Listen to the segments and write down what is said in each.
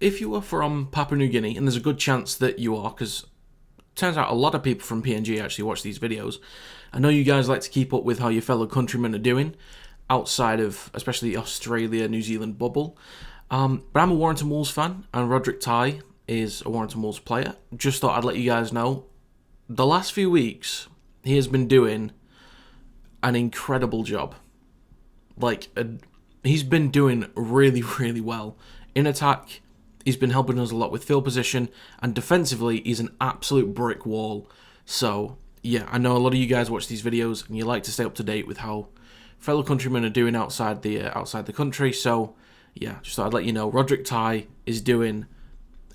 if you are from Papua New Guinea, and there's a good chance that you are, because it turns out a lot of people from PNG actually watch these videos. I know you guys like to keep up with how your fellow countrymen are doing, outside of especially the Australia, New Zealand bubble. But I'm a Warrington Wolves fan, and Roderick Tai is a Warrington Wolves player. Just thought I'd let you guys know, the last few weeks, he has been doing an incredible job. He's been doing really, really well. In attack, he's been helping us a lot with field position, and defensively, he's an absolute brick wall. So, yeah, I know a lot of you guys watch these videos, and you like to stay up to date with how fellow countrymen are doing outside the country. So, yeah, just thought I'd let you know, Roderick Tai is doing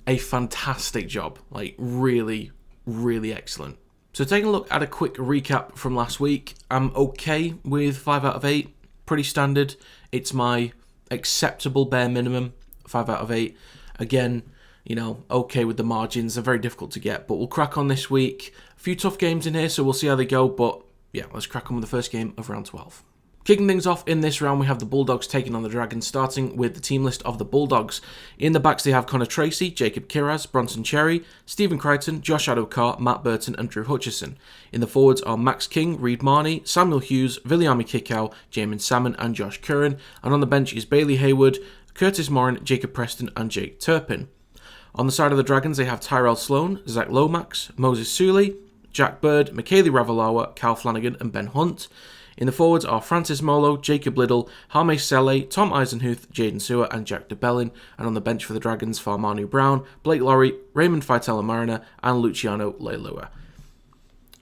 a fantastic job. Really, really excellent. So taking a look at a quick recap from last week, I'm okay with 5 out of 8. Pretty standard. It's my acceptable bare minimum, 5 out of 8. Again, okay with the margins. They're very difficult to get, but we'll crack on this week. A few tough games in here, so we'll see how they go, but yeah, let's crack on with the first game of round 12. Kicking things off in this round, we have the Bulldogs taking on the Dragons, starting with the team list of the Bulldogs. In the backs, they have Connor Tracy, Jacob Kiraz, Bronson Cherry, Stephen Crichton, Josh Adokar, Matt Burton and Drew Hutchison. In the forwards are Max King, Reid Marnie, Samuel Hughes, Viliami Kikau, Jamin Salmon and Josh Curran. And on the bench is Bailey Hayward, Curtis Morin, Jacob Preston and Jake Turpin. On the side of the Dragons, they have Tyrell Sloan, Zach Lomax, Moses Suley, Jack Bird, Michaeli Ravalawa, Cal Flanagan and Ben Hunt. In the forwards are Francis Molo, Jacob Liddle, Harmay Sele, Tom Eisenhuth, Jaden Sewer and Jack DeBellin. And on the bench for the Dragons, Farmanu Brown, Blake Laurie, Raymond Faitala Mariner and Luciano Leilua.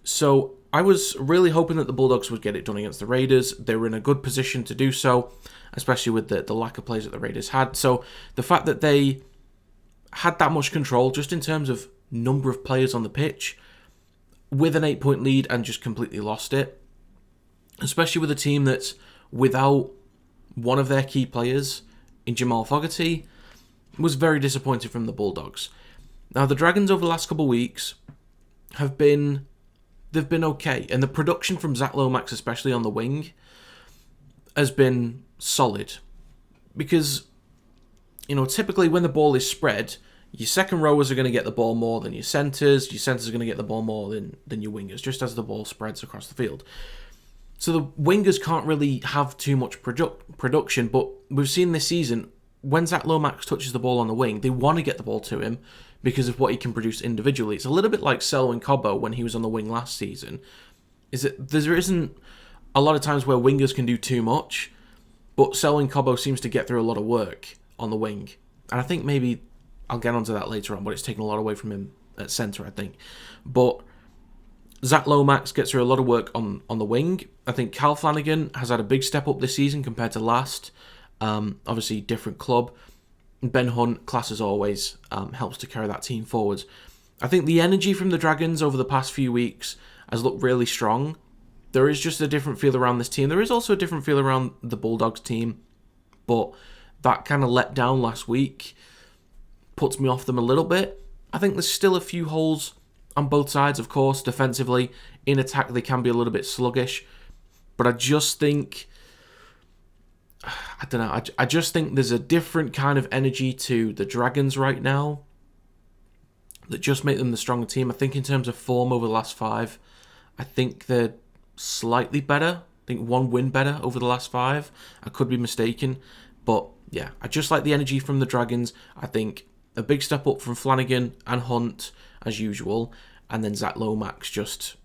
So I was really hoping that the Bulldogs would get it done against the Raiders. They were in a good position to do so, especially with the lack of plays that the Raiders had. So the fact that they had that much control, just in terms of number of players on the pitch, with an 8-point lead and just completely lost it, especially with a team that's without one of their key players in Jamal Fogarty, was very disappointed from the Bulldogs. Now, the Dragons over the last couple of weeks they've been okay, and the production from Zach Lomax, especially on the wing, has been solid. Because, typically when the ball is spread, your second rowers are going to get the ball more than your centres are going to get the ball more than your wingers, just as the ball spreads across the field. So the wingers can't really have too much production, but we've seen this season, when Zach Lomax touches the ball on the wing, they want to get the ball to him because of what he can produce individually. It's a little bit like Selwyn Cobbo when he was on the wing last season. There isn't a lot of times where wingers can do too much, but Selwyn Cobbo seems to get through a lot of work on the wing. And I think maybe I'll get onto that later on, but it's taken a lot away from him at centre, I think. But Zach Lomax gets through a lot of work on the wing. I think Cal Flanagan has had a big step up this season compared to last. Obviously, different club. Ben Hunt, class as always, helps to carry that team forward. I think the energy from the Dragons over the past few weeks has looked really strong. There is just a different feel around this team. There is also a different feel around the Bulldogs team. But that kind of let down last week puts me off them a little bit. I think there's still a few holes on both sides, of course. Defensively, in attack, they can be a little bit sluggish. But I just think, I just think there's a different kind of energy to the Dragons right now that just make them the stronger team. I think in terms of form over the last 5, I think they're slightly better. I think 1 win better over the last 5. I could be mistaken. But yeah, I just like the energy from the Dragons. I think a big step up from Flanagan and Hunt, as usual, and then Zach Lomax, just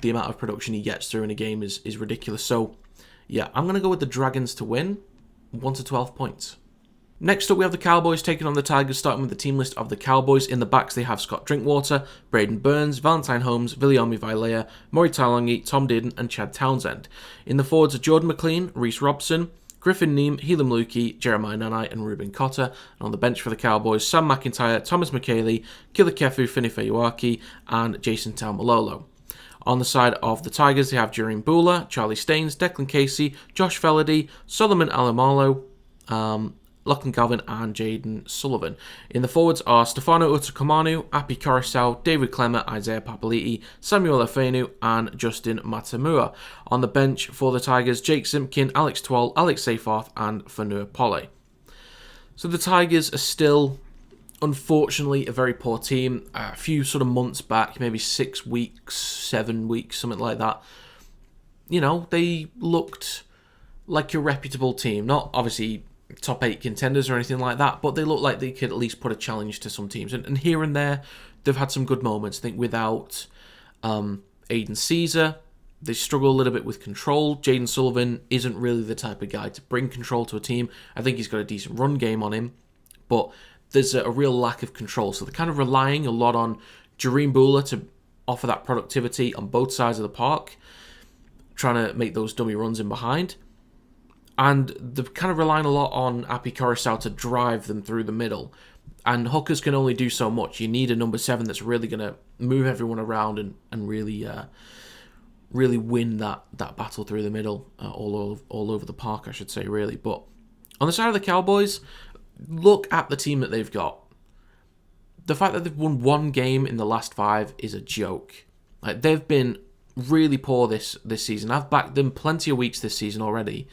the amount of production he gets through in a game is ridiculous. So, yeah, I'm going to go with the Dragons to win, 1 to 12 points. Next up, we have the Cowboys taking on the Tigers, starting with the team list of the Cowboys. In the backs, they have Scott Drinkwater, Braden Burns, Valentine Holmes, Viliami Vailea, Maury Taulagi, Tom Dearden and Chad Townsend. In the forwards are Jordan McLean, Reece Robson, Griffin Neem, Helam Lukey, Jeremiah Nanai and Ruben Cotter. And on the bench for the Cowboys, Sam McIntyre, Thomas McKaylee, Killer Kefu, Fini Fayuaki and Jason Taumalolo. On the side of the Tigers, they have Jereen Bula, Charlie Staines, Declan Casey, Josh Felady, Solomon Alamalo, Lachlan Galvin and Jaden Sullivan. In the forwards are Stefano Utakamanu, Api Coruscant, David Clemmer, Isaiah Papali'i, Samuel Afenu and Justin Matamua. On the bench for the Tigers, Jake Simpkin, Alex Twal, Alex Seyfarth and Fanua Polle. So the Tigers are still unfortunately a very poor team. A few sort of months back, maybe 6 weeks, 7 weeks, something like that, they looked like a reputable team. Not obviously top 8 contenders or anything like that, but they looked like they could at least put a challenge to some teams. And here and there, they've had some good moments. I think without Aiden Caesar, they struggle a little bit with control. Jaden Sullivan isn't really the type of guy to bring control to a team. I think he's got a decent run game on him, but there's a real lack of control. So they're kind of relying a lot on Jareen Bula to offer that productivity on both sides of the park, trying to make those dummy runs in behind. And they're kind of relying a lot on Api Coruscant to drive them through the middle. And hookers can only do so much. You need a number 7 that's really going to move everyone around and really win that battle through the middle, all over the park, I should say, really. But on the side of the Cowboys, look at the team that they've got. The fact that they've won 1 game in the last 5 is a joke. Like, they've been really poor this season. I've backed them plenty of weeks this season already,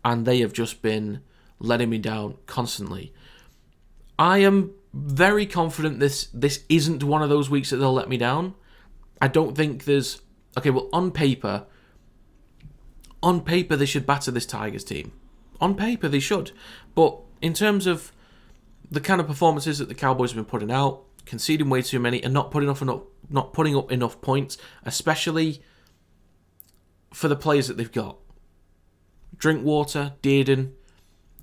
and they have just been letting me down constantly. I am very confident this isn't one of those weeks that they'll let me down. I don't think there's... Okay, well, on paper, they should batter this Tigers team. On paper, they should. But in terms of the kind of performances that the Cowboys have been putting out, conceding way too many and not putting up enough points, especially for the players that they've got. Drinkwater, Dearden,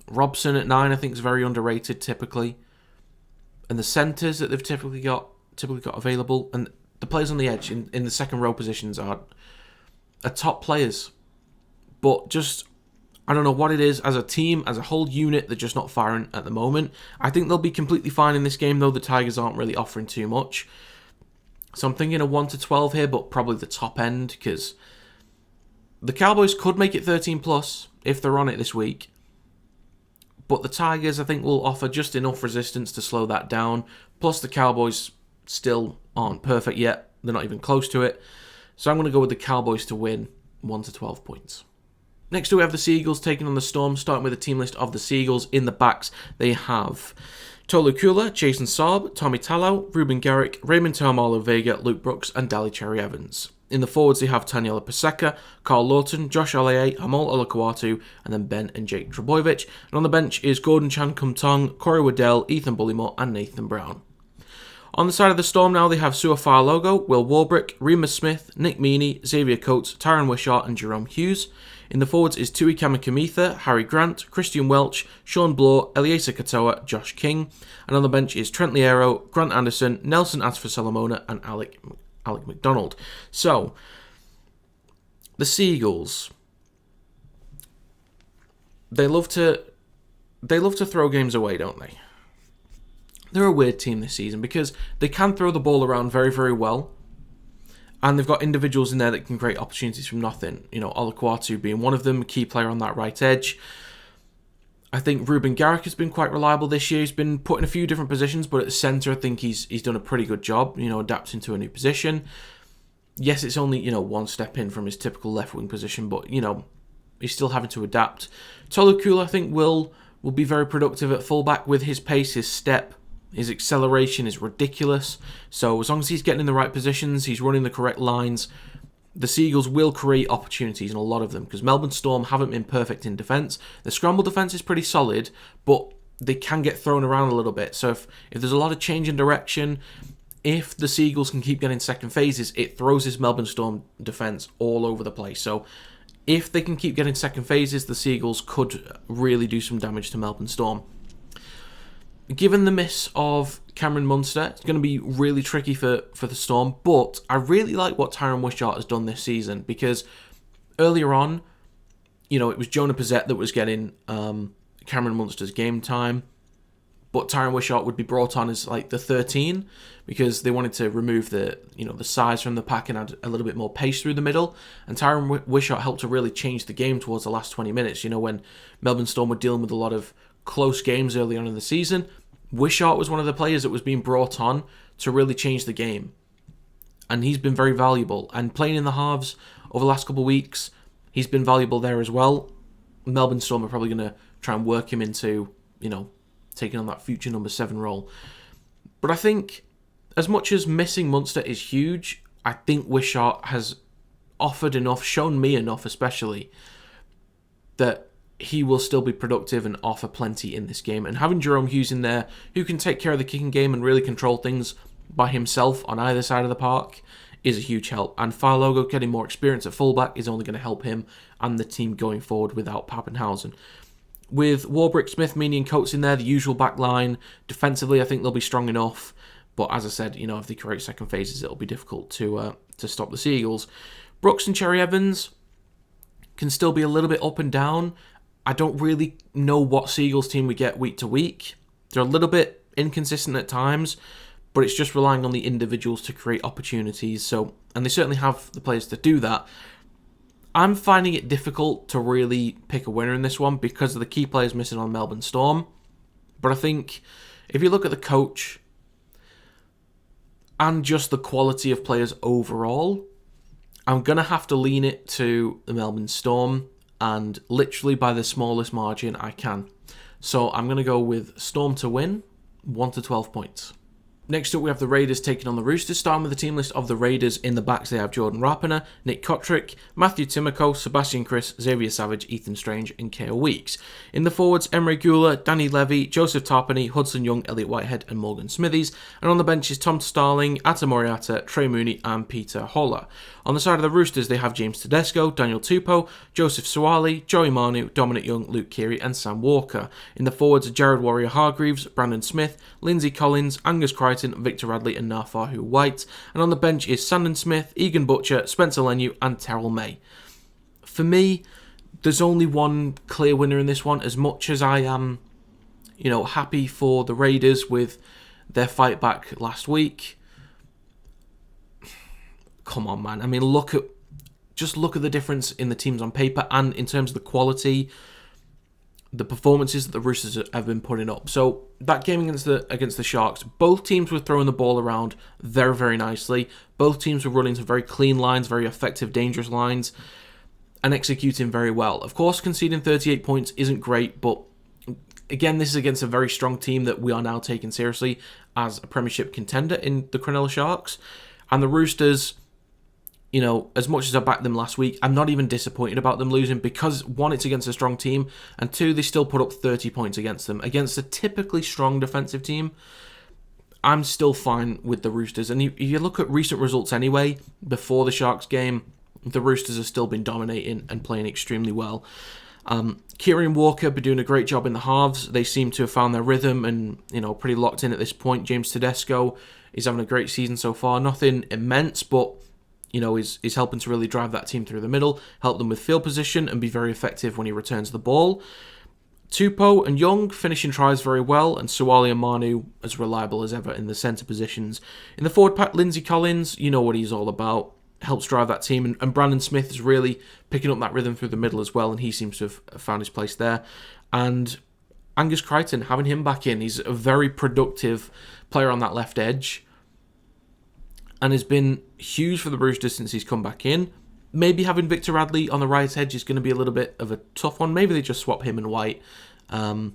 Robson at 9, I think is very underrated typically. And the centres that they've typically got available, and the players on the edge in the second row positions are top players. But just, I don't know what it is, as a team, as a whole unit, they're just not firing at the moment. I think they'll be completely fine in this game, though the Tigers aren't really offering too much. So I'm thinking a 1-12 here, but probably the top end, because the Cowboys could make it 13+ if they're on it this week. But the Tigers, I think, will offer just enough resistance to slow that down. Plus, the Cowboys still aren't perfect yet. They're not even close to it. So I'm going to go with the Cowboys to win 1-12 points. Next, we have the Seagulls taking on the Storm, starting with the team list of the Seagulls. In the backs, they have Tolu Kula, Jason Saab, Tommy Talau, Ruben Garrick, Raymond Taumalo Vega, Luke Brooks, and Dali Cherry Evans. In the forwards, they have Taniela Paseka, Carl Lawton, Josh Oleye, Amal Olakwatu, and then Ben and Jake Trebojevic. And on the bench is Gordon Chan Kum Tong, Corey Waddell, Ethan Bullymore, and Nathan Brown. On the side of the Storm now, they have Suafar Logo, Will Warbrick, Remus Smith, Nick Meaney, Xavier Coates, Tyron Wishart, and Jerome Hughes. In the forwards is Tui Kamikamitha, Harry Grant, Christian Welch, Sean Bloor, Eliezer Katoa, Josh King. And on the bench is Trent Liero, Grant Anderson, Nelson Asfa-Solomona, and Alec McDonald. So, the Seagulls, they love to throw games away, don't they? They're a weird team this season because they can throw the ball around very, very well. And they've got individuals in there that can create opportunities from nothing. Olakwatu being one of them, a key player on that right edge. I think Ruben Garrick has been quite reliable this year. He's been put in a few different positions, but at the centre, I think he's done a pretty good job, adapting to a new position. Yes, it's only, one step in from his typical left wing position, but, he's still having to adapt. Tolu Kula, I think, will be very productive at fullback with his pace, his step. His acceleration is ridiculous. So as long as he's getting in the right positions, he's running the correct lines, the Seagulls will create opportunities, and a lot of them, because Melbourne Storm haven't been perfect in defence. The scramble defence is pretty solid, but they can get thrown around a little bit. So if there's a lot of change in direction, if the Seagulls can keep getting second phases, it throws this Melbourne Storm defence all over the place. So if they can keep getting second phases, the Seagulls could really do some damage to Melbourne Storm. Given the miss of Cameron Munster, it's going to be really tricky for the Storm, but I really like what Tyron Wishart has done this season, because earlier on, it was Jonah Pizzette that was getting Cameron Munster's game time, but Tyron Wishart would be brought on as like the 13 because they wanted to remove the size from the pack and add a little bit more pace through the middle, and Tyron Wishart helped to really change the game towards the last 20 minutes. When Melbourne Storm were dealing with a lot of close games early on in the season, Wishart was one of the players that was being brought on to really change the game. And he's been very valuable. And playing in the halves over the last couple of weeks, he's been valuable there as well. Melbourne Storm are probably going to try and work him into, taking on that future number 7 role. But I think, as much as missing Munster is huge, I think Wishart has offered enough, shown me enough especially, that he will still be productive and offer plenty in this game. And having Jerome Hughes in there, who can take care of the kicking game and really control things by himself on either side of the park, is a huge help. And Farlogo getting more experience at fullback is only going to help him and the team going forward without Pappenhausen. With Warbrick, Smith, Meaney and Coates in there, the usual back line, defensively I think they'll be strong enough. But as I said, if they create second phases, it'll be difficult to stop the Seagulls. Brooks and Cherry Evans can still be a little bit up and down. I don't really know what Seagulls team we get week to week. They're a little bit inconsistent at times, but it's just relying on the individuals to create opportunities. And they certainly have the players to do that. I'm finding it difficult to really pick a winner in this one because of the key players missing on Melbourne Storm. But I think if you look at the coach and just the quality of players overall, I'm going to have to lean it to the Melbourne Storm, and literally by the smallest margin I can. So I'm going to go with Storm to win, 1 to 12 points. Next up, we have the Raiders taking on the Roosters. Starting with the team list of the Raiders, in the backs they have Jordan Rapana, Nick Kotrick, Matthew Timoko, Sebastian Chris, Xavier Savage, Ethan Strange and Kale Weeks. In the forwards, Emery Gula, Danny Levy, Joseph Tarpany, Hudson Young, Elliot Whitehead and Morgan Smithies. And on the bench is Tom Starling, Atta Moriata, Trey Mooney and Peter Holler. On the side of the Roosters, they have James Tedesco, Daniel Tupou, Joseph Suwali, Joey Manu, Dominic Young, Luke Keary and Sam Walker. In the forwards are Jared Warrior-Hargreaves, Brandon Smith, Lindsay Collins, Angus Crichton, Victor Radley and Nafahu White. And on the bench is Sandon Smith, Egan Butcher, Spencer Lenu and Terrell May. For me, there's only one clear winner in this one. As much as I am, happy for the Raiders with their fight back last week, come on, man. I mean, look at the difference in the teams on paper and in terms of the quality, the performances that the Roosters have been putting up. So that game against the Sharks, both teams were throwing the ball around very, very nicely. Both teams were running some very clean lines, very effective, dangerous lines, and executing very well. Of course, conceding 38 points isn't great, but again, this is against a very strong team that we are now taking seriously as a premiership contender in the Cronulla Sharks. And the Roosters, as much as I backed them last week, I'm not even disappointed about them losing because, one, it's against a strong team, and two, they still put up 30 points against them. Against a typically strong defensive team, I'm still fine with the Roosters. And you look at recent results anyway, before the Sharks game, the Roosters have still been dominating and playing extremely well. Kieran Walker have been doing a great job in the halves. They seem to have found their rhythm and, pretty locked in at this point. James Tedesco is having a great season so far. Nothing immense, but is helping to really drive that team through the middle, help them with field position, and be very effective when he returns the ball. Tupou and Young finishing tries very well, and Suwali and Manu as reliable as ever in the centre positions. In the forward pack, Lindsay Collins, you know what he's all about, helps drive that team, and Brandon Smith is really picking up that rhythm through the middle as well, and he seems to have found his place there. And Angus Crichton, having him back in, he's a very productive player on that left edge, and has been huge for the Roosters since he's come back in. Maybe having Victor Radley on the right edge is going to be a little bit of a tough one. Maybe they just swap him and White. But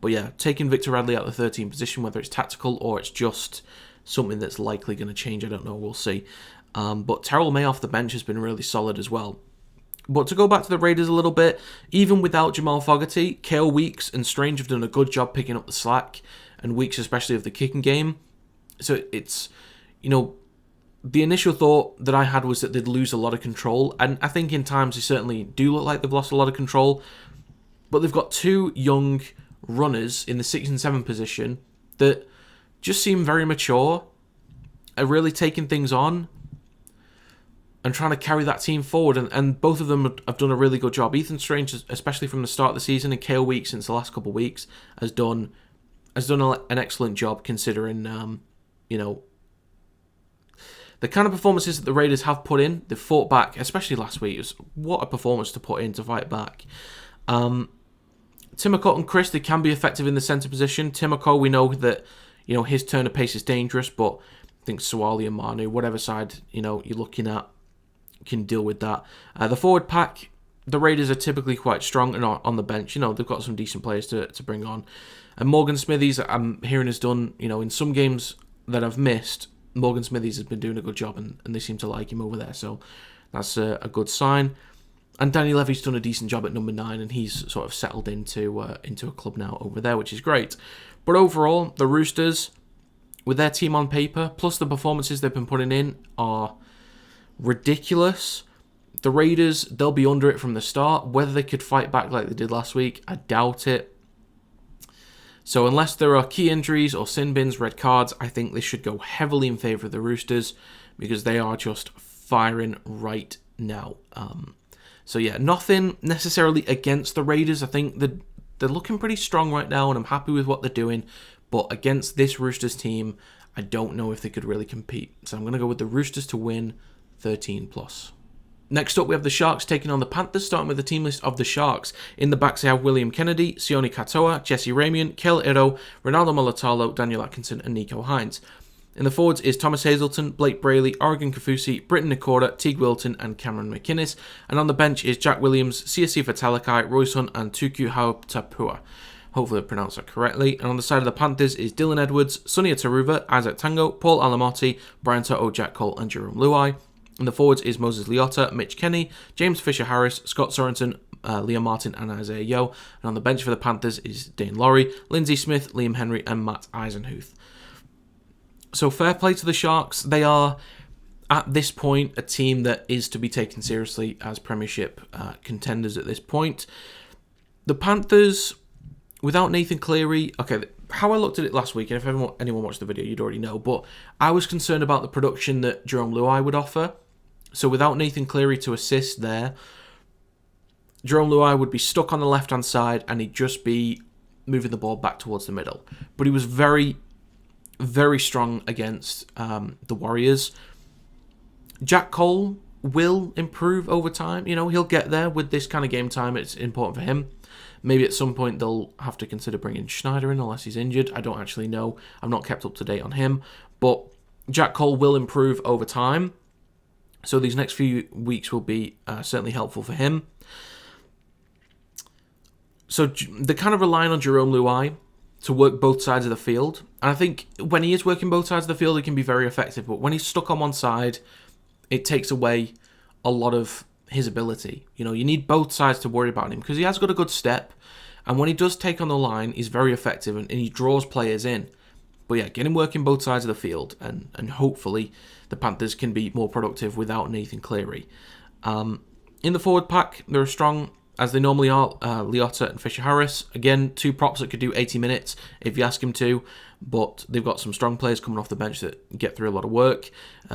yeah, taking Victor Radley out of the 13 position, whether it's tactical or it's just something that's likely going to change, I don't know, we'll see. But Terrell May off the bench has been really solid as well. But to go back to the Raiders a little bit, even without Jamal Fogarty, Kale Weeks and Strange have done a good job picking up the slack, and Weeks especially of the kicking game. So it's, the initial thought that I had was that they'd lose a lot of control, and I think in times they certainly do look like they've lost a lot of control, but they've got two young runners in the 6 and 7 position that just seem very mature, are really taking things on and trying to carry that team forward, and both of them have done a really good job. Ethan Strange, especially from the start of the season, and Kale Weeks since the last couple of weeks, has done an excellent job considering, the kind of performances that the Raiders have put in. They've fought back, especially last week. It was, what a performance to put in to fight back. Timoko and Chris, they can be effective in the centre position. Timoko, we know that his turn of pace is dangerous, but I think Suwali and Manu, whatever side you're looking at, can deal with that. The forward pack, the Raiders are typically quite strong and on the bench. They've got some decent players to bring on. And Morgan Smithies, I'm hearing, has done, in some games that I've missed, Morgan Smithies has been doing a good job, and they seem to like him over there. So that's a good sign. And Danny Levy's done a decent job at number 9, and he's sort of settled into a club now over there, which is great. But overall, the Roosters, with their team on paper, plus the performances they've been putting in, are ridiculous. The Raiders, they'll be under it from the start. Whether they could fight back like they did last week, I doubt it. So unless there are key injuries or sin bins, red cards, I think this should go heavily in favour of the Roosters, because they are just firing right now. So yeah, nothing necessarily against the Raiders. I think they're looking pretty strong right now, and I'm happy with what they're doing. But against this Roosters team, I don't know if they could really compete. So I'm going to go with the Roosters to win 13+. Next up, we have the Sharks taking on the Panthers, starting with the team list of the Sharks. In the backs, they have William Kennedy, Sione Katoa, Jesse Ramian, Kel Iro, Ronaldo Mulatalo, Daniel Atkinson, and Nico Hines. In the forwards is Thomas Hazelton, Blake Brayley, Oregon Kafusi, Britton Nikorda, Teague Wilton, and Cameron McInnes. And on the bench is Jack Williams, CSC Fatalakai, Royce Hunt, and Tuku Hauptapua. Hopefully I pronounced that correctly. And on the side of the Panthers is Dylan Edwards, Sonia Taruva, Isaac Tango, Paul Alamotti, Brian Toto, Jack Cole, and Jerome Luai. In the forwards is Moses Leota, Mitch Kenny, James Fisher-Harris, Scott Sorensen, Liam Martin, and Isaiah Yeo. And on the bench for the Panthers is Dane Laurie, Lindsay Smith, Liam Henry, and Matt Eisenhuth. So fair play to the Sharks. They are, at this point, a team that is to be taken seriously as Premiership contenders at this point. The Panthers, without Nathan Cleary, okay, how I looked at it last week, and if anyone watched the video, you'd already know, but I was concerned about the production that Jerome Luai would offer. So without Nathan Cleary to assist there, Jerome Luai would be stuck on the left-hand side, and he'd just be moving the ball back towards the middle. But he was very, very strong against the Warriors. Jack Cole will improve over time. He'll get there with this kind of game time. It's important for him. Maybe at some point they'll have to consider bringing Schneider in unless he's injured. I don't actually know. I've not kept up to date on him. But Jack Cole will improve over time. So these next few weeks will be certainly helpful for him. So they're kind of relying on Jerome Luai to work both sides of the field. And I think when he is working both sides of the field, he can be very effective. But when he's stuck on one side, it takes away a lot of his ability. You need both sides to worry about him, because he has got a good step. And when he does take on the line, he's very effective and he draws players in. But yeah, get him working both sides of the field, and hopefully the Panthers can be more productive without Nathan Cleary. In the forward pack, they're as strong as they normally are. Leota and Fisher-Harris. Again, two props that could do 80 minutes if you ask him to. But they've got some strong players coming off the bench that get through a lot of work.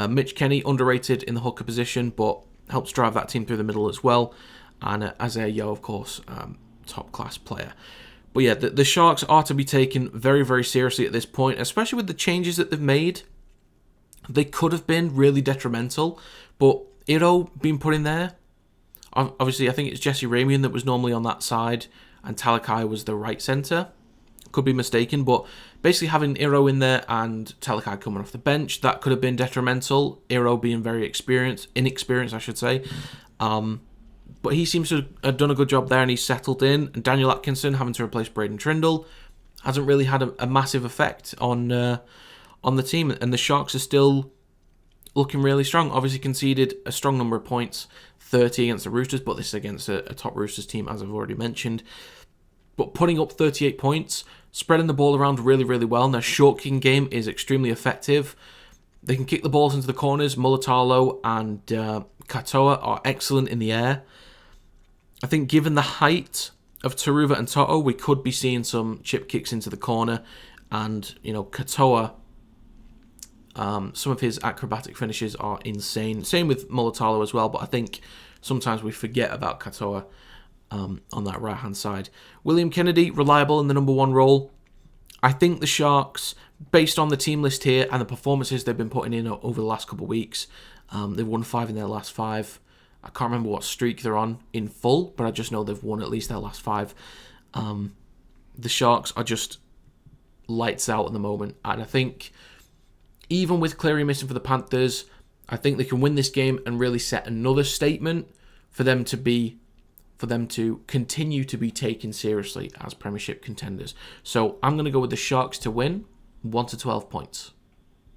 Mitch Kenny, underrated in the hooker position, but helps drive that team through the middle as well. And Isaiah Yeo, of course, top-class player. But yeah, the Sharks are to be taken very, very seriously at this point, especially with the changes that they've made. They could have been really detrimental, but Iro being put in there, obviously I think it's Jesse Ramian that was normally on that side, and Talakai was the right centre. Could be mistaken, but basically having Iro in there and Talakai coming off the bench, that could have been detrimental. Iro being very inexperienced, I should say. But he seems to have done a good job there, and he's settled in. And Daniel Atkinson having to replace Braden Trindle hasn't really had a massive effect on the team. And the Sharks are still looking really strong. Obviously conceded a strong number of points, 30 against the Roosters, but this is against a top Roosters team, as I've already mentioned. But putting up 38 points, spreading the ball around really, really well, and their short kicking game is extremely effective. They can kick the balls into the corners. Mulatalo and Katoa are excellent in the air. I think given the height of Taruva and Toto, we could be seeing some chip kicks into the corner. And, Katoa, some of his acrobatic finishes are insane. Same with Mulatalo as well, but I think sometimes we forget about Katoa on that right-hand side. William Kennedy, reliable in the number 1 role. I think the Sharks, based on the team list here and the performances they've been putting in over the last couple of weeks, they've won 5 in their last 5. I can't remember what streak they're on in full, but I just know they've won at least their last 5. The Sharks are just lights out at the moment, and I think even with Cleary missing for the Panthers, I think they can win this game and really set another statement for them to be for them to continue to be taken seriously as Premiership contenders. So I'm going to go with the Sharks to win, 1 to 12 points.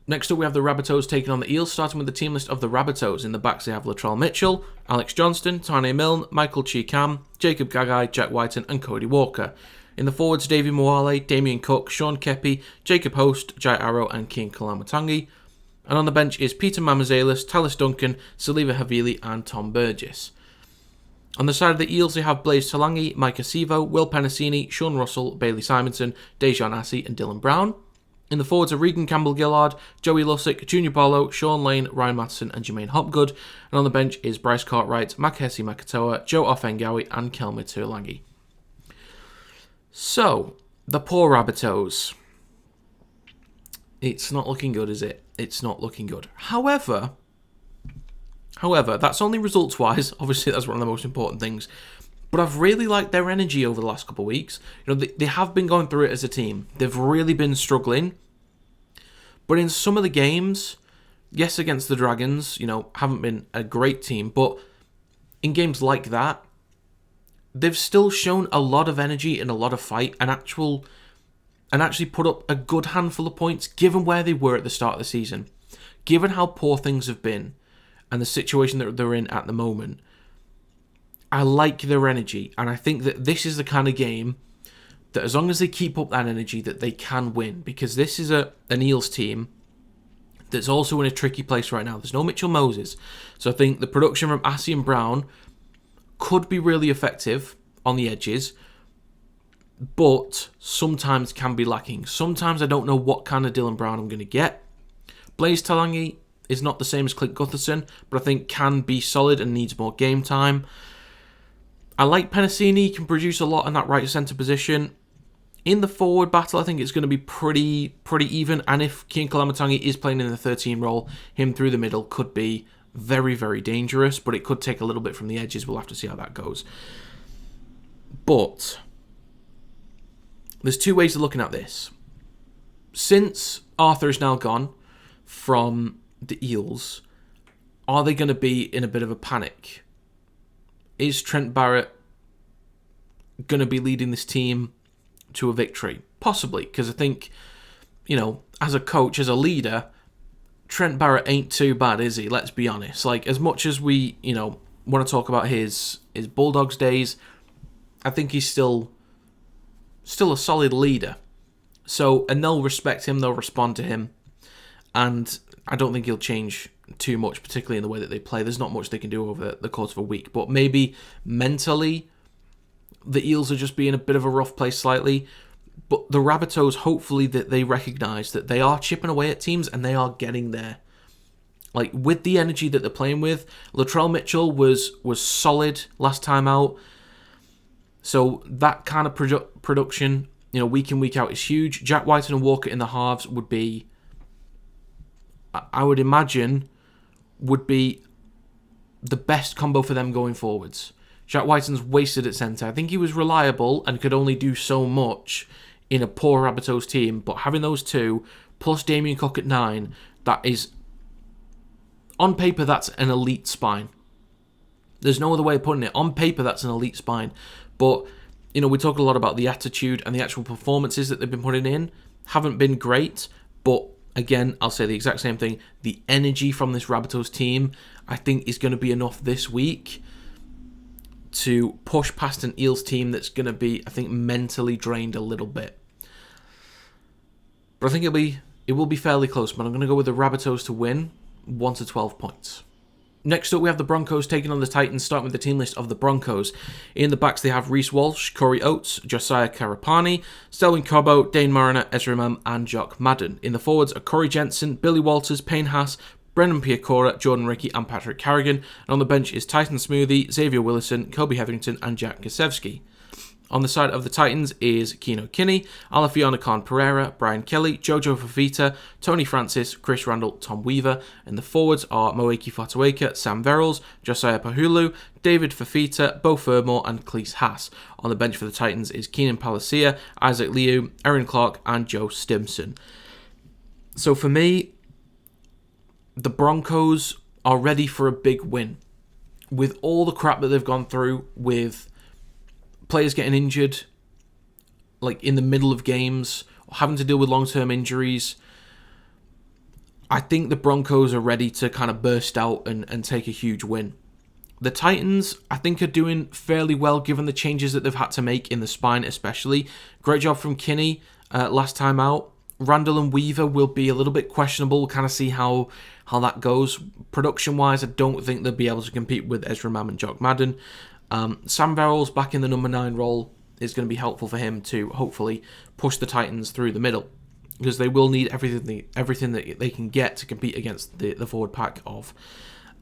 Next up, we have the Rabbitohs taking on the Eels, starting with the team list of the Rabbitohs. In the backs, they have Latrell Mitchell, Alex Johnston, Tane Milne, Michael Cheekam, Jacob Gagai, Jack Whiten, and Cody Walker. In the forwards, Davey Moale, Damien Cook, Sean Kepi, Jacob Host, Jai Arrow, and King Kalamatangi. And on the bench is Peter Mamazalis, Talis Duncan, Saliva Havili, and Tom Burgess. On the side of the Eels, they have Blaise Talangi, Micah Sivo, Will Penasini, Sean Russell, Bailey Simonson, Dejan Assey, and Dylan Brown. In the forwards are Regan Campbell-Gillard, Joey Lussick, Junior Barlow, Sean Lane, Ryan Matheson, and Jermaine Hopgood. And on the bench is Bryce Cartwright, Makahesi Makatoa, Joe Offengawi, and Kelme Tuolangi. So, the poor Rabbitohs. It's not looking good, is it? It's not looking good. However, that's only results-wise. Obviously, that's one of the most important things. But I've really liked their energy over the last couple of weeks. You know, they have been going through it as a team. They've really been struggling. But in some of the games, yes, against the Dragons, you know, haven't been a great team. But in games like that, they've still shown a lot of energy and a lot of fight and actually put up a good handful of points given where they were at the start of the season. Given how poor things have been and the situation that they're in at the moment, I like their energy, and I think that this is the kind of game that as long as they keep up that energy that they can win, because this is an Eels team that's also in a tricky place right now. There's no Mitchell Moses, so I think the production from Assey and Brown could be really effective on the edges, but sometimes can be lacking. Sometimes I don't know what kind of Dylan Brown I'm going to get. Blaise Talangi is not the same as Clint Gutherson, but I think can be solid and needs more game time. I like Penasini, he can produce a lot in that right centre position. In the forward battle, I think it's going to be pretty even, and if King Kalamatangi is playing in the 13 role, him through the middle could be very, very dangerous, but it could take a little bit from the edges. We'll have to see how that goes. But there's two ways of looking at this. Since Arthur is now gone from the Eels, are they going to be in a bit of a panic? Is Trent Barrett going to be leading this team to a victory? Possibly, because I think, you know, as a coach, as a leader, Trent Barrett ain't too bad, is he? Let's be honest. Like, as much as we, you know, want to talk about his Bulldogs days, I think he's still a solid leader. So, and they'll respect him, they'll respond to him, and I don't think he'll change too much, particularly in the way that they play. There's not much they can do over the course of a week, but maybe mentally the Eels are just being a bit of a rough place slightly. But the Rabbitohs, hopefully that they recognise that they are chipping away at teams and they are getting there. Like, with the energy that they're playing with, Latrell Mitchell was solid last time out. So that kind of production, you know, week in, week out is huge. Jack Whiten and Walker in the halves would be, I would imagine, would be the best combo for them going forwards. Jack Whiten's wasted at centre. I think he was reliable and could only do so much in a poor Rabbitohs team, but having those two, plus Damien Cook at 9, that is, on paper, that's an elite spine. There's no other way of putting it. On paper, that's an elite spine. But, you know, we talk a lot about the attitude and the actual performances that they've been putting in. Haven't been great, but again, I'll say the exact same thing. The energy from this Rabbitohs team, I think, is going to be enough this week to push past an Eels team that's going to be, I think, mentally drained a little bit. But I think it will be fairly close, but I'm going to go with the Rabbitohs to win, 1 to 12 points. Next up, we have the Broncos taking on the Titans, starting with the team list of the Broncos. In the backs, they have Reece Walsh, Corey Oates, Josiah Karapani, Selwyn Cobbo, Dane Mariner, Ezra Mam, and Jock Madden. In the forwards are Corey Jensen, Billy Walters, Payne Haas, Brendan Piacora, Jordan Rickey, and Patrick Carrigan. And on the bench is Tyson Smoothie, Xavier Willison, Kobe Hetherington, and Jack Gasiewski. On the side of the Titans is Keno Kinney, Alafiana Khan Pereira, Brian Kelly, Jojo Fafita, Tony Francis, Chris Randall, Tom Weaver. And the forwards are Moeki Fatueka, Sam Verrills, Josiah Pahulu, David Fafita, Bo Fermor, and Cleese Haas. On the bench for the Titans is Keenan Palacia, Isaac Liu, Aaron Clark, and Joe Stimson. So for me, the Broncos are ready for a big win. With all the crap that they've gone through with players getting injured, like in the middle of games, or having to deal with long-term injuries, I think the Broncos are ready to kind of burst out and take a huge win. The Titans, I think, are doing fairly well given the changes that they've had to make in the spine especially. Great job from Kinney last time out. Randall and Weaver will be a little bit questionable. We'll kind of see how that goes. Production-wise, I don't think they'll be able to compete with Ezra Mam and Jock Madden. Sam Verrills back in the number 9 role is going to be helpful for him to hopefully push the Titans through the middle, because they will need everything that they can get to compete against the forward pack of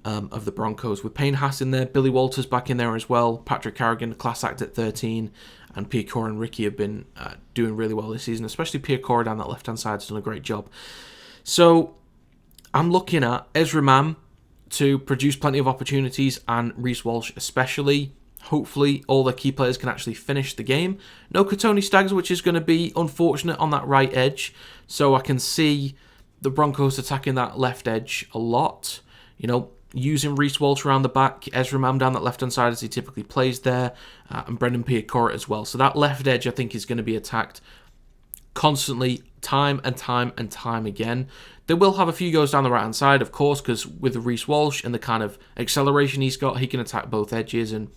the Broncos. With Payne Haas in there, Billy Walters back in there as well, Patrick Carrigan, class act at 13, and Piacora and Ricky have been doing really well this season, especially Piacora down that left-hand side has done a great job. So I'm looking at Ezra Mam to produce plenty of opportunities, and Reece Walsh especially. Hopefully all the key players can actually finish the game. No Katoni Staggs, which is going to be unfortunate on that right edge. So I can see the Broncos attacking that left edge a lot. Using Reece Walsh around the back, Ezra Mam down that left-hand side as he typically plays there, and Brendan Piacora as well. So that left edge, I think, is going to be attacked constantly, time and time and time again. They will have a few goes down the right-hand side, of course, because with Reece Walsh and the kind of acceleration he's got, he can attack both edges, and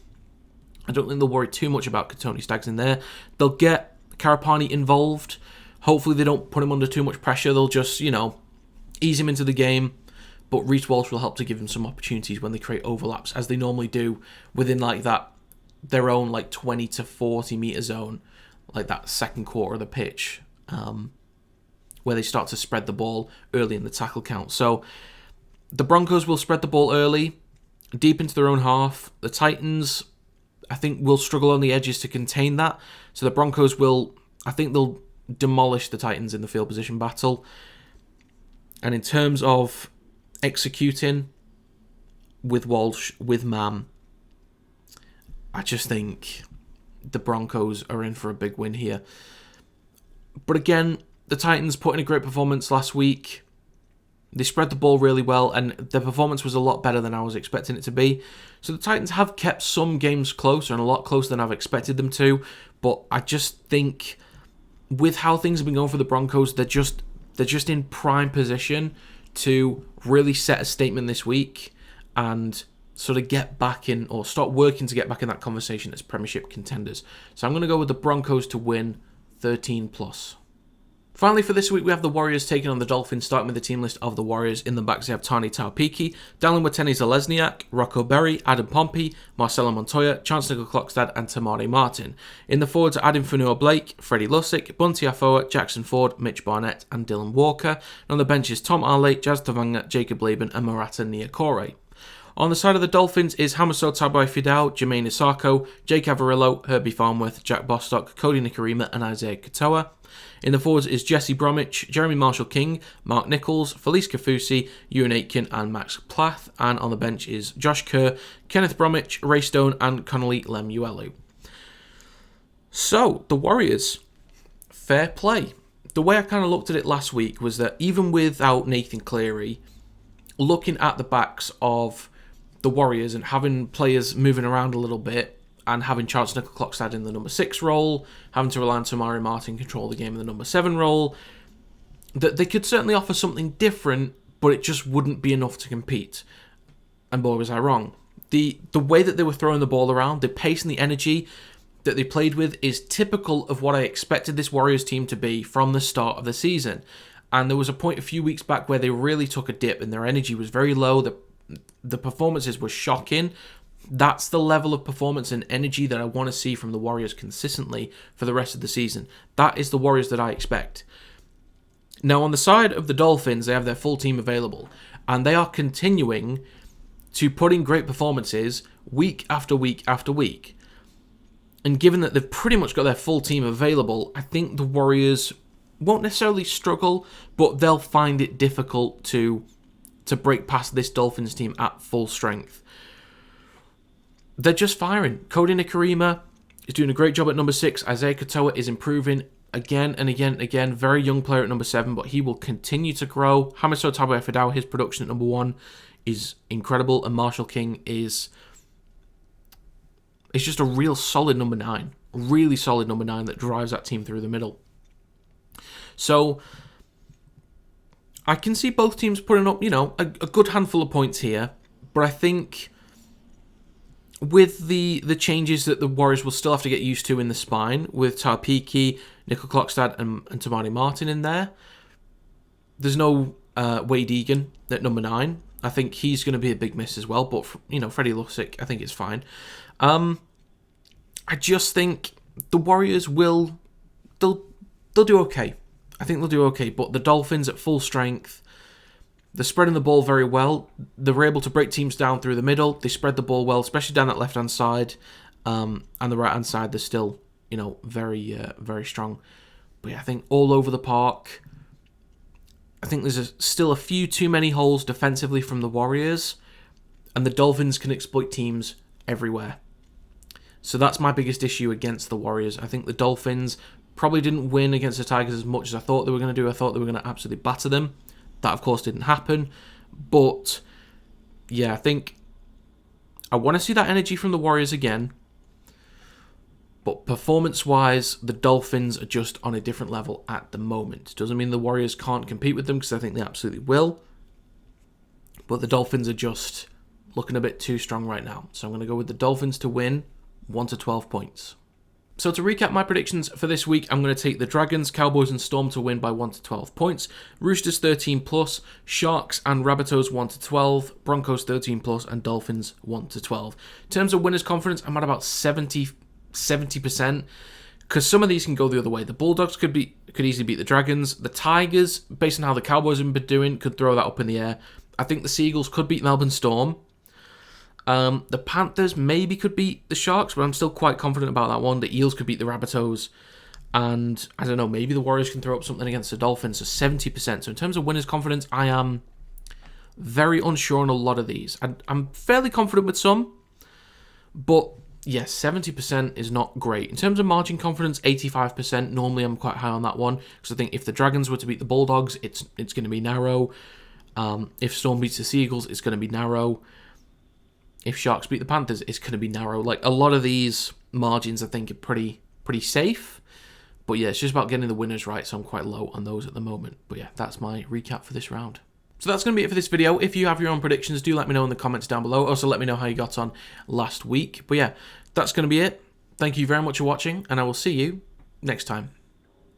I don't think they'll worry too much about Katoni Staggs in there. They'll get Karapani involved. Hopefully they don't put him under too much pressure. They'll just, ease him into the game. But Reece Walsh will help to give him some opportunities when they create overlaps, as they normally do within their own 20 to 40 metre zone, like that second quarter of the pitch, where they start to spread the ball early in the tackle count. So the Broncos will spread the ball early, deep into their own half. The Titans, I think, will struggle on the edges to contain that. So the Broncos they'll demolish the Titans in the field position battle. And in terms of executing with Walsh, with Mam, I just think the Broncos are in for a big win here. But again, the Titans put in a great performance last week. They spread the ball really well, and their performance was a lot better than I was expecting it to be. So the Titans have kept some games closer, and a lot closer than I've expected them to. But I just think with how things have been going for the Broncos, they're just in prime position to really set a statement this week and sort of get back in, or start working to get back in that conversation as Premiership contenders. So I'm going to go with the Broncos to win 13+. Finally, for this week, we have the Warriors taking on the Dolphins, starting with the team list of the Warriors. In the backs, they have Tani Taupiki, Dallin Watene-Zalesniak, Rocco Berry, Adam Pompey, Marcelo Montoya, Chance Nickel-Klokstad, and Tamari Martin. In the forwards are Adam Funua-Blake, Freddie Lussick, Bunty Afoa, Jackson Ford, Mitch Barnett, and Dylan Walker. And on the bench is Tom Arley, Jazz Tavanga, Jacob Laban, and Murata Niokore. On the side of the Dolphins is Hamaso Tabai-Fidau, Jermaine Isako, Jake Avarillo, Herbie Farnworth, Jack Bostock, Cody Nikarima, and Isaiah Katoa. In the forwards is Jesse Bromwich, Jeremy Marshall-King, Mark Nichols, Felice Kafusi, Ewan Aitken, and Max Plath. And on the bench is Josh Kerr, Kenneth Bromwich, Ray Stone, and Connolly Lemuelu. So, the Warriors, fair play. The way I kind of looked at it last week was that even without Nathan Cleary, looking at the backs of the Warriors and having players moving around a little bit, and having Chance Nickel-Klokstad in the number 6 role, having to rely on Tamari Martin control the game in the number 7 role, that they could certainly offer something different, but it just wouldn't be enough to compete. And boy, was I wrong. The way that they were throwing the ball around, the pace and the energy that they played with is typical of what I expected this Warriors team to be from the start of the season. And there was a point a few weeks back where they really took a dip and their energy was very low. The performances were shocking. That's the level of performance and energy that I want to see from the Warriors consistently for the rest of the season. That is the Warriors that I expect. Now, on the side of the Dolphins, they have their full team available, and they are continuing to put in great performances week after week after week. And given that they've pretty much got their full team available, I think the Warriors won't necessarily struggle, but they'll find it difficult to break past this Dolphins team at full strength. They're just firing. Cody Nikarima is doing a great job at number 6. Isaiah Katoa is improving again and again and again. Very young player at number 7, but he will continue to grow. Hamaso Tabai-Fidau, his production at number 1 is incredible, and Marshall King is just a real solid number 9. really solid number 9 that drives that team through the middle. So I can see both teams putting up, a good handful of points here, but I think with the changes that the Warriors will still have to get used to in the spine, with Tarpiki, Nickel Klokstad and Tamani Martin in there, there's no Wade Egan at number 9. I think he's going to be a big miss as well, but, Freddie Lussick, I think it's fine. I just think the Warriors they'll do okay. I think they'll do okay, but the Dolphins at full strength, they're spreading the ball very well. They're able to break teams down through the middle. They spread the ball well, especially down that left-hand side. And the right-hand side, they're still, very, very strong. But yeah, I think all over the park, I think there's still a few too many holes defensively from the Warriors, and the Dolphins can exploit teams everywhere. So that's my biggest issue against the Warriors. I think the Dolphins probably didn't win against the Tigers as much as I thought they were going to do. I thought they were going to absolutely batter them. That, of course, didn't happen. But, yeah, I think I want to see that energy from the Warriors again. But performance-wise, the Dolphins are just on a different level at the moment. Doesn't mean the Warriors can't compete with them, because I think they absolutely will. But the Dolphins are just looking a bit too strong right now. So I'm going to go with the Dolphins to win 1 to 12 points. So to recap my predictions for this week, I'm going to take the Dragons, Cowboys and Storm to win by 1 to 12 points, Roosters 13+, Sharks and Rabbitohs 1 to 12, Broncos 13+, and Dolphins 1 to 12. In terms of winners' confidence, I'm at about 70%, because some of these can go the other way. The Bulldogs could easily beat the Dragons. The Tigers, based on how the Cowboys have been doing, could throw that up in the air. I think the Seagulls could beat Melbourne Storm. The Panthers maybe could beat the Sharks, but I'm still quite confident about that one. The Eels could beat the Rabbitohs. And, I don't know, maybe the Warriors can throw up something against the Dolphins. So 70%. So in terms of winners' confidence, I am very unsure on a lot of these. I'm fairly confident with some, but yes, 70% is not great. In terms of margin confidence, 85%. Normally I'm quite high on that one, because I think if the Dragons were to beat the Bulldogs, it's going to be narrow. If Storm beats the Seagulls, it's going to be narrow. If Sharks beat the Panthers, it's going to be narrow. Like, a lot of these margins, I think, are pretty safe. But yeah, it's just about getting the winners right, so I'm quite low on those at the moment. But yeah, that's my recap for this round. So that's going to be it for this video. If you have your own predictions, do let me know in the comments down below. Also, let me know how you got on last week. But yeah, that's going to be it. Thank you very much for watching, and I will see you next time.